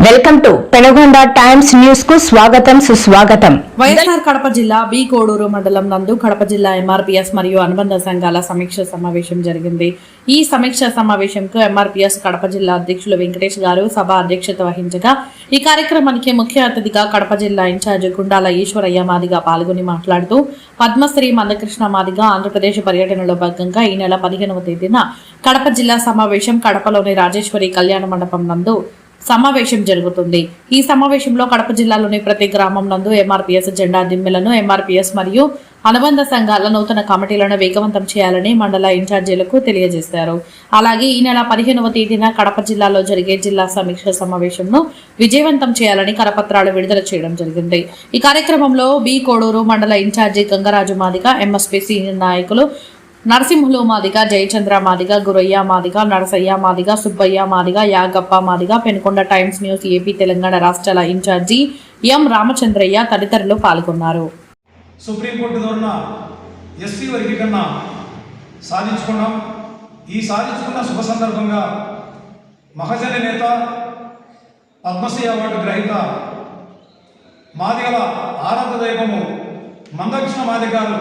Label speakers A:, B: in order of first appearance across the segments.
A: Welcome to Penugonda times news కు స్వాగతం సుస్వాగతం.
B: వైఎస్ఆర్ కడప జిల్లా బి కోడూరు మండలం నందు కడప జిల్లా ఎంఆర్పీఎస్ మరియు అనుబంధ సంఘాల సమీక్ష సమావేశం జరిగింది. ఈ సమీక్ష సమావేశంకు ఎంఆర్పీఎస్ కడప జిల్లా అధ్యక్షులు వెంకటేష్ గారు సభ అధ్యక్షత వహించగా ఈ కార్యక్రమానికి ముఖ్య అతిథిగా కడప జిల్లా ఇన్ఛార్జి గుండాల ఈశ్వరయ్య మాదిగా పాల్గొని మాట్లాడుతూ పద్మశ్రీ మందకృష్ణ మాదిగా ఆంధ్రప్రదేశ్ పర్యటనలో భాగంగా ఈ నెల 15వ తేదీన కడప జిల్లా సమావేశం కడపలోని రాజేశ్వరి కళ్యాణ మండపం నందు సమావేశం జరుగుతుంది. ఈ సమావేశంలో కడప జిల్లాలోని ప్రతి గ్రామం నందు ఎంఆర్పీఎస్ జెండా దిమ్మెలను ఎంఆర్పీఎస్ మరియు అనుబంధ సంఘాల నూతన కమిటీలను వేగవంతం చేయాలని మండల ఇన్ఛార్జీలకు తెలియజేశారు. అలాగే ఈ నెల 15వ తేదీన కడప జిల్లాలో జరిగే జిల్లా సమీక్ష సమావేశంను విజయవంతం చేయాలని కరపత్రాలు విడుదల చేయడం జరిగింది. ఈ కార్యక్రమంలో బి కోడూరు మండల incharge Gangaraju Madiga, MSP senior నాయకులు Narasimhulu Madiga, Jayachandra Madiga, Gurayya Madiga, Narasayya Madiga, Subbaiah Madiga, Yagappa Madiga, Penukonda times news AP Telangana రాష్ట్రాల ఇన్ఛార్జి ఎం రామచంద్రయ్య తదితరులు పాల్గొన్నారు.
C: సుప్రీంకోర్టు ద్వారా ఎస్సీ వర్గీకరణ సాధించుకున్నాం. ఈ సాధించుకున్న శుభ సందర్భంగా మహజన నేత, పద్మశ్రీ అవార్డు గ్రహీత, మాదిగల ఆరాధ దైవము మందకృష్ణ మాదిగ గారు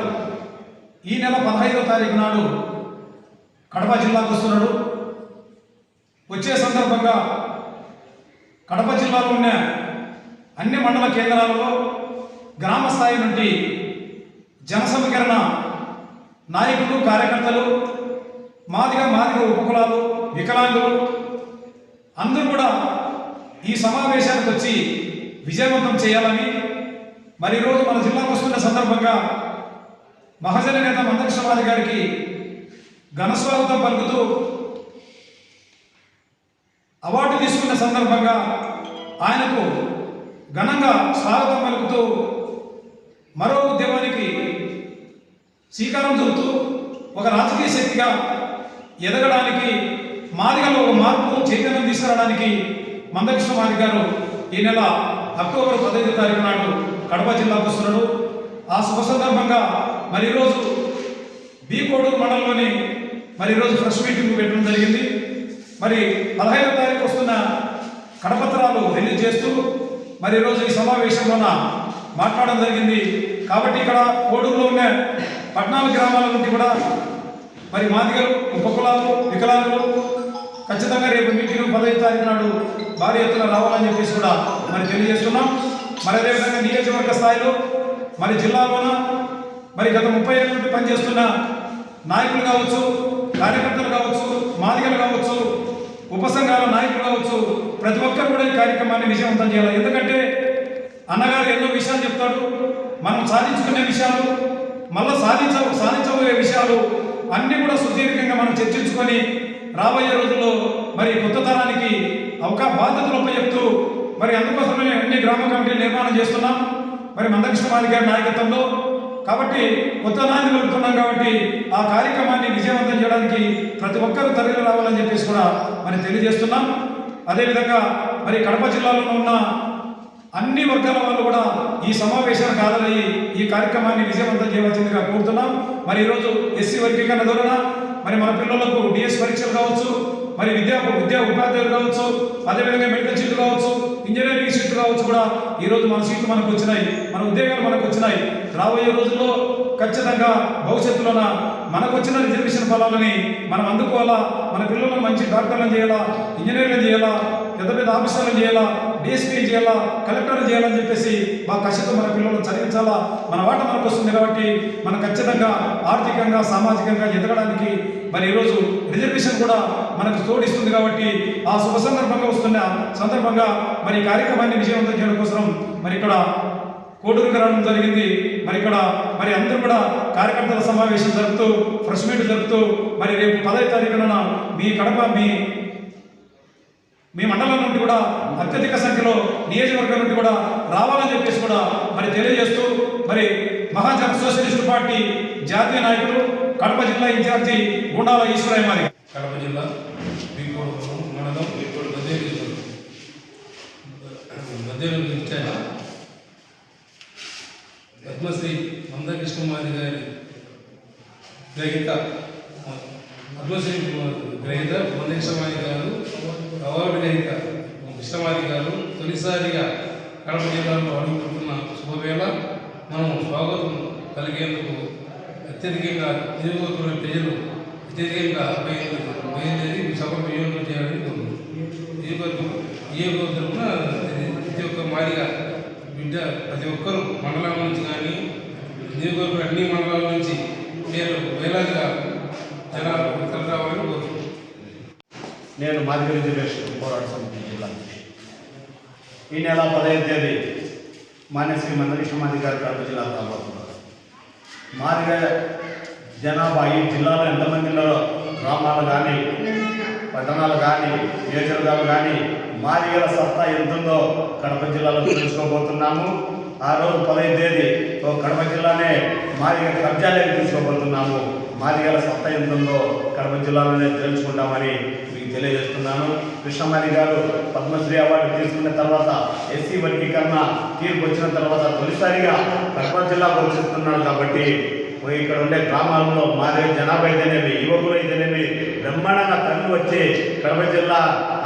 C: ఈ నెల 15వ తారీఖు నాడు కడప జిల్లాకు వస్తున్నాడు. వచ్చే సందర్భంగా కడప జిల్లాలో ఉన్న అన్ని మండల కేంద్రాలలో గ్రామ స్థాయి నుండి జన సమీకరణ నాయకులు, కార్యకర్తలు, మాదిగ ఉపకులాలు, వికలాంగులు అందరూ కూడా ఈ సమావేశానికి వచ్చి విజయవంతం చేయాలని మరి ఈరోజు మన జిల్లాకు వస్తున్న సందర్భంగా మహజన నేత మందకృష్ణ మాదిగ గారికి ఘనస్వాగతం పలుకుతూ అవార్డు తీసుకున్న సందర్భంగా ఆయనకు ఘనంగా స్వాగతం పలుకుతూ మరో ఉద్యమానికి శ్రీకారం చుడుతూ ఒక రాజకీయ శక్తిగా ఎదగడానికి, మాదిగలో ఒక మార్పు చైతన్యం తీసుకురావడానికి మందకృష్ణ మాదిగ గారు ఈ నెల అక్టోబర్ 15వ తారీఖు నాడు కడప జిల్లాకు వస్తున్నాడు. ఆ శుభ సందర్భంగా మరి ఈరోజు బి కోడూరు మండలంలోని మరి ఈరోజు ప్రెస్ మీటింగ్ పెట్టడం జరిగింది. మరి 15వ తారీఖు వస్తున్న కడపత్రాలు రిలీజ్ చేస్తూ మరి ఈరోజు ఈ సమావేశంలోన మాట్లాడడం జరిగింది. కాబట్టి ఇక్కడ కోడూరులో ఉన్న 14 గ్రామాల నుండి కూడా మరి మాదిగలు, ఉపకులాలు, వికలాంగులు ఖచ్చితంగా రేపు మీటింగ్ 15వ తారీఖు నాడు భారీ ఎత్తున రావాలని చెప్పేసి కూడా మరి తెలియజేస్తున్నాం. మరి అదేవిధంగా నియోజకవర్గ స్థాయిలో మరి జిల్లాలోన మరి గత 30 ఏళ్ళ నుండి పనిచేస్తున్న నాయకులు కావచ్చు, కార్యకర్తలు కావచ్చు, మాదిగలు కావచ్చు, ఉపసంఘాల నాయకులు కావచ్చు, ప్రతి ఒక్కరు కూడా ఈ కార్యక్రమాన్ని విజయవంతం చేయాలి. ఎందుకంటే అన్నగారు ఎన్నో విషయాలు చెప్తాడు. మనం సాధించుకునే విషయాలు, మళ్ళీ సాధించబోయే విషయాలు అన్నీ కూడా సుదీర్ఘంగా మనం చర్చించుకొని రాబోయే రోజుల్లో మరి కొత్త తరానికి బాధ్యతలు ఉపయోగిస్తూ మరి అందుకోసమే అన్ని గ్రామ కమిటీలు నిర్మాణం చేస్తున్నాం మరి మందకృష్ణ మాదిగ గారి నాయకత్వంలో. కాబట్టి కొత్త నాయకులు వెళ్తున్నాం కాబట్టి ఆ కార్యక్రమాన్ని విజయవంతం చేయడానికి ప్రతి ఒక్కరూ తరలి రావాలని చెప్పేసి కూడా మరి తెలియజేస్తున్నాం. అదేవిధంగా మరి కడప జిల్లాలో ఉన్న అన్ని వర్గాల వాళ్ళు కూడా ఈ సమావేశానికి హాజరయ్యి ఈ కార్యక్రమాన్ని విజయవంతం చేయవలసిందిగా కోరుతున్నాం. మరి ఈరోజు ఎస్సీ వర్గీకరణ ద్వారా మరి మన పిల్లలకు డిఎస్ పరీక్షలు కావచ్చు, మరి విద్యా ఉపాధ్యాయులు కావచ్చు, అదేవిధంగా మెడికల్ సీట్లు కావచ్చు, ఇంజనీరింగ్ సీట్లు కావచ్చు కూడా ఈరోజు మన సీట్లు మనకు వచ్చినాయి, మన ఉద్యోగాలు మనకు వచ్చినాయి. రాబోయే రోజుల్లో ఖచ్చితంగా భవిష్యత్తులోన మనకు వచ్చిన రిజర్వేషన్ ఫలాలని మనం అందుకోవాలా, మన పిల్లలను మంచి డాక్టర్లను చేయాలా, ఇంజనీర్లను చేయాలా, పెద్ద పెద్ద ఆఫీసర్లను చేయాలా, డిఎస్పీ చేయాలా, కలెక్టర్లు చేయాలని చెప్పేసి మా కష్టంతో మన పిల్లలను చదివించాలా. మన వాట మనకు వస్తుంది కాబట్టి మనం ఖచ్చితంగా ఆర్థికంగా, సామాజికంగా ఎదగడానికి మరి ఈరోజు రిజర్వేషన్ కూడా మనకు తోడిస్తుంది. కాబట్టి ఆ శుభ సందర్భంగా వస్తున్న సందర్భంగా మరి కార్యక్రమాన్ని విజయవంతం చేయడం కోసం మరి ఇక్కడ కోడూరుకు రావడం జరిగింది. మరి ఇక్కడ మరి అందరూ కూడా కార్యకర్తల సమావేశం జరుపుతూ, ప్రెస్ మీట్ జరుపుతూ మరి రేపు 10వ తారీఖున మీ కడప మీ మండలం నుండి కూడా అత్యధిక సంఖ్యలో నియోజకవర్గం నుండి కూడా రావాలని చెప్పేసి కూడా మరి తెలియజేస్తూ మరి మహాజన సోషలిస్ట్ పార్టీ జాతీయ నాయకులు కడప జిల్లా ఇన్ఛార్జి గుండాల ఈశ్వరయ్య మాదిగ.
D: కడప జిల్లా మండలం మధ్యలో ఇన్ఛార్జి పద్మశ్రీ మందకృష్ణ మాదిగ గారి గ్రహీత, పద్మశ్రీ గ్రహీత మందకృష్ణ మాదిగ గారు అవార్డు గ్రహీత కృష్ణమాదిగారు తొలిసారిగా కడప జిల్లాలో అడుగుతున్న శుభవేళ మనం స్వాగతం కలిగేందుకు అత్యధికంగా నియోజకవర్గ ప్రజలు అత్యధికంగా బయలుదేరి సభ వినియోగం చేయాలని కోరుకుంటున్నాం. నియోజకవర్గ ప్రతి ఒక్క మాదిగా బిడ్డ ప్రతి ఒక్కరూ మండలం నుంచి కానీ నియోజకవర్గం అన్ని మండలాల నుంచి వేలాదిగా జనాలు తరలి రావాలని కోరుకుంటున్నాం.
E: నేను మాదిగ రిజర్వేషన్ పోరాట సమితి జిల్లా ఈ నెల 15వ తేదీ మాన్యశ్రీ మందకృష్ణ గారు కడప జిల్లా రాబోతున్నారు. మాదిగ జనాభా ఈ జిల్లాలో ఎంతమంది ఉన్నారో గ్రామాలు కానీ పట్టణాలు కానీ నియోజకవర్గాలు కానీ మాదిగల సత్తా ఎంతుందో కడప జిల్లాలో తెలుసుకోబోతున్నాము. ఆ రోజు 15వ తేదీ కడప జిల్లానే మాదిగ కబ్జాలోకి తీసుకోబోతున్నాము. మాదిగల సత్తా ఎంతుందో కడప జిల్లాలోనే తెలుసుకుంటామని మీకు తెలియజేస్తున్నాను. కృష్ణమాది గారు పద్మశ్రీ అవార్డు తీసుకున్న తర్వాత ఎస్సీ వర్గీకరణ తీర్పు వచ్చిన తర్వాత తొలిసారిగా కడప జిల్లాకు వచ్చిస్తున్నాడు. కాబట్టి ఇక్కడ ఉండే గ్రామాల్లో మాదిగ జనాభా అయితేనేమి యువకులు అయితేనేమి బ్రహ్మాండంగా తరలి వచ్చి కడప జిల్లా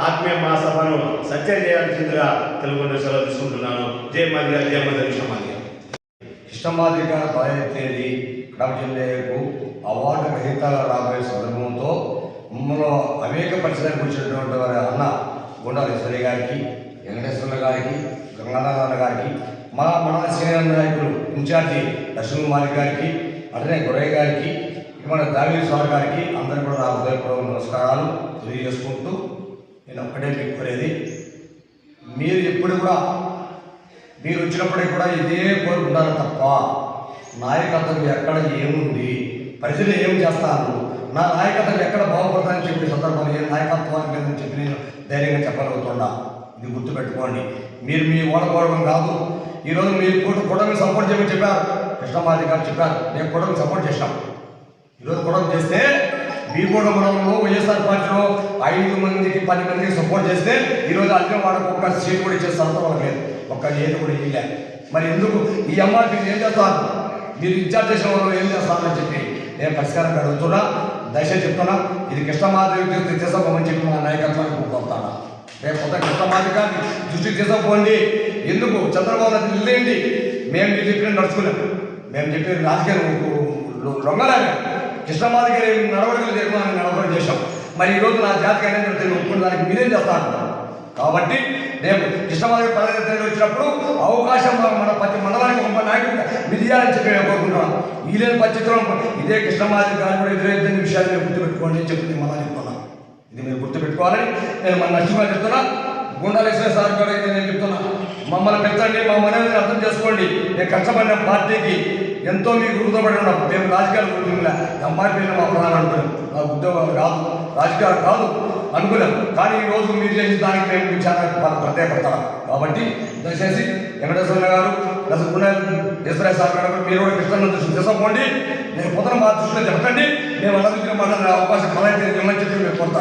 E: ఆత్మీయ మహాసభను సత్యం చేయాల్సిందిగా తెలుగు సెలవు తీసుకుంటున్నాను. జై మాదిగ, జై మాదిగ, కృష్ణమాదిగ.
F: కృష్ణమాదిగ 15వ తేదీ కడప జిల్లాకు అవార్డు గ్రహీతగా రాబోయే సందర్భంతో మమ్మల్ని అనేక పరిసరాలకు వచ్చినటువంటి వారి అన్న గుండాలేశ్వరి గారికి, వెంకటేశ్వర గారికి, గంగాధర గారికి, మా మండల సీనియర్ నాయకులు ఇన్ఛార్జి లక్ష్మీకుమారి గారికి, అట్లనే గురయ్య గారికి, మన దావీ సార్ గారికి అందరూ కూడా నా హృదయపూర్వక నమస్కారాలు తెలియజేసుకుంటూ నేను ఒక్కటే మీకు కోరేది, మీరు ఎప్పుడు కూడా మీరు వచ్చినప్పటికీ కూడా ఇదే కోరుకుంటారు తప్ప నాయకత్వం ఎక్కడ ఏముంది, ప్రజలు ఏం చేస్తారు, నా నాయకత్వం ఎక్కడ బాగుపడతానని చెప్పే సందర్భంలో ఏ నాయకత్వానికి లేదని చెప్పి నేను ధైర్యంగా చెప్పగలుగుతున్నా. ఇది గుర్తుపెట్టుకోండి. మీరు మీ ఓడగౌరవం కాదు. ఈరోజు మీరు కూటమి సపోర్ట్ చేయమని చెప్పారు, కృష్ణమాది గారు చెప్పారు, నేను కూటమి సపోర్ట్ చేశాను. ఈరోజు కూటమి చేస్తే మీ మండలంలో వైఎస్ఆర్ పార్టీలో 5 మందికి 10 మందికి సపోర్ట్ చేస్తే ఈరోజు అల్లం వాడకు ఒక్క సీట్ కూడా ఇచ్చే సంత వాళ్ళకి లేదు, ఒక్క ఏది కూడా ఇయ్యలే. మరి ఎందుకు ఈ అమ్మాయి మీరు ఏం చేస్తారు, మీరు ఇన్ఛార్జ్ చేసిన వాళ్ళు ఏం చేస్తారని చెప్పి నేను పరిష్కారం అడుగుతున్నా. దయచేసి చెప్తున్నా, ఇది కృష్ణమాది తీసుకోమని చెప్పి మా నాయకత్వానికి కోరుతాను. రేపు కొత్త కృష్ణమాది గారిని దృష్టికి తీసుకోపోండి. ఎందుకు చంద్రబాబు నాయుడు నిలయండి, మేము మీరు చెప్పిన నడుచుకున్నాం, మేము చెప్పిన రాజకీయాలు లొంగలేము. కృష్ణమాది గారి నడవడికలు చేయడం నడవడం చేశాం. మరి ఈరోజు నా జాతికి అనేది ఒప్పుకున్న దానికి మీరేం చేస్తారు. కాబట్టి రేపు కృష్ణమాది 15వ తేదీ వచ్చినప్పుడు అవకాశం మన ప్రతి మండలానికి ఒక నాయకుడు మీరు ఇవ్వాలని చెప్పి మేము కోరుకుంటున్నాం. ఈ లేని పరిస్థితుల్లో ఇదే కృష్ణమాది గారు కూడా ఎదురైతే విషయాలు మీరు గుర్తుపెట్టుకోండి అని చెప్పి నేను మళ్ళా చెప్తున్నా. ఇది మీరు గుర్తుపెట్టుకోవాలని నేను మన నష్టంగా చెప్తున్నా. గుండాలేశ్వర సార్ గారు అయితే నేను చెప్తున్నా, మమ్మల్ని పెంచండి, మా మనల్ని అర్థం చేసుకోండి. నేను కష్టపడిన పార్టీకి ఎంతో మీకు గుర్తుపడి ఉన్నాం. మేము రాజకీయాలు గుర్తులే, ఎంఆర్పీలో మా ప్రధాన అనుకున్నాం, నా ఉద్యోగాలు కాదు, రాజకీయాలు కాదు అనుకున్నాం. కానీ ఈరోజు మీరు చేసిన దానికి మేము చాలా ప్రత్యేకపడతాం. కాబట్టి దయచేసి వెంకటేశ్వర గారు ఈశ్వరయ్య సార్ గారు మీరు కూడా కృష్ణ దృష్టి తీసుకోండి. నేను పొద్దున మా దృష్టిలో చెప్పండి, మేము అలా మాట్లాడే అవకాశం 15వ తేదీ చెప్పి మేము కోరుతాం.